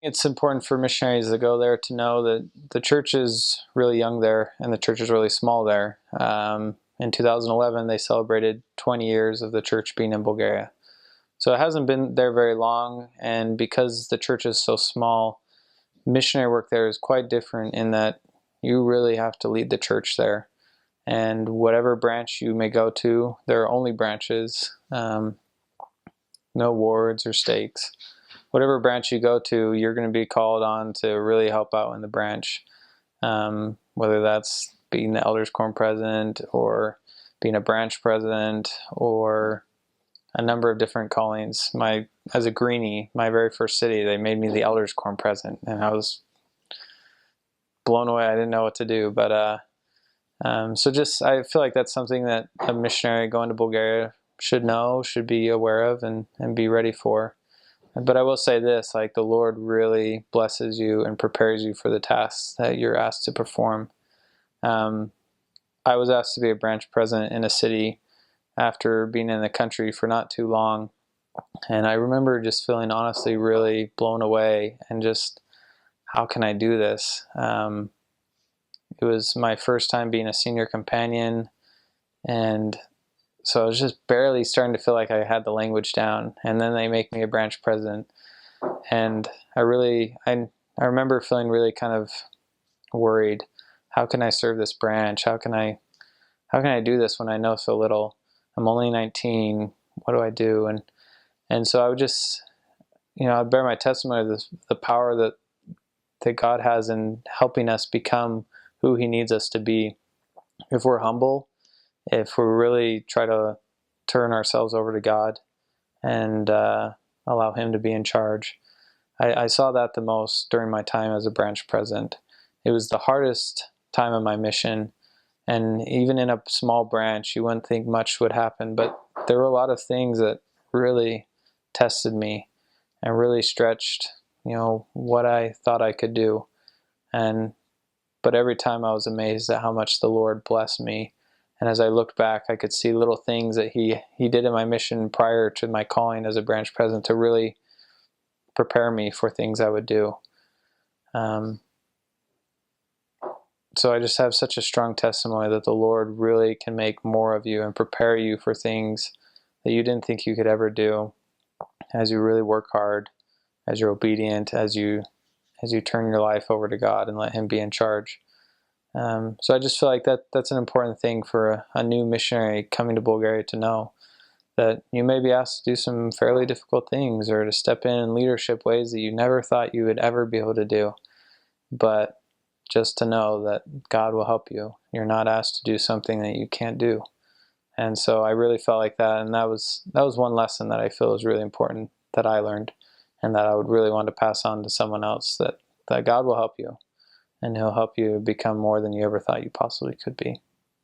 It's important for missionaries to go there to know that the church is really young there and the church is really small there. In 2011, they celebrated 20 years of the church being in Bulgaria. So it hasn't been there very long, and because the church is so small, missionary work there is quite different in that you really have to lead the church there. And whatever branch you may go to, there are only branches, no wards or stakes. Whatever branch you go to, you're going to be called on to really help out in the branch, whether that's being the elders quorum president or being a branch president or a number of different callings. As a greenie, my very first city, they made me the elders quorum president, and I was blown away. I didn't know what to do, but I feel like that's something that a missionary going to Bulgaria should know, should be aware of, and be ready for. But I will say this, like, the Lord really blesses you and prepares you for the tasks that you're asked to perform. I was asked to be a branch president in a city after being in the country for not too long. And I remember just feeling honestly really blown away and just, how can I do this? It was my first time being a senior companion, and so I was just barely starting to feel like I had the language down. And then they make me a branch president, and I remember feeling really kind of worried. How can I serve this branch? How can I do this when I know so little? I'm only 19. What do I do? And so I would just, I'd bear my testimony of the power that God has in helping us become who He needs us to be. If we're humble, if we really try to turn ourselves over to God and allow Him to be in charge. I saw that the most during my time as a branch president. It was the hardest time of my mission, and even in a small branch, you wouldn't think much would happen, but there were a lot of things that really tested me and really stretched, what I thought I could do. But every time I was amazed at how much the Lord blessed me. And as I looked back, I could see little things that He did in my mission prior to my calling as a branch president to really prepare me for things I would do. So I just have such a strong testimony that the Lord really can make more of you and prepare you for things that you didn't think you could ever do as you really work hard, as you're obedient, as you turn your life over to God and let Him be in charge. So I just feel like that's an important thing for a new missionary coming to Bulgaria to know, that you may be asked to do some fairly difficult things or to step in leadership ways that you never thought you would ever be able to do. But just to know that God will help you. You're not asked to do something that you can't do. And so I really felt like that, and that was one lesson that I feel is really important that I learned, and that I would really want to pass on to someone else, that God will help you, and He'll help you become more than you ever thought you possibly could be.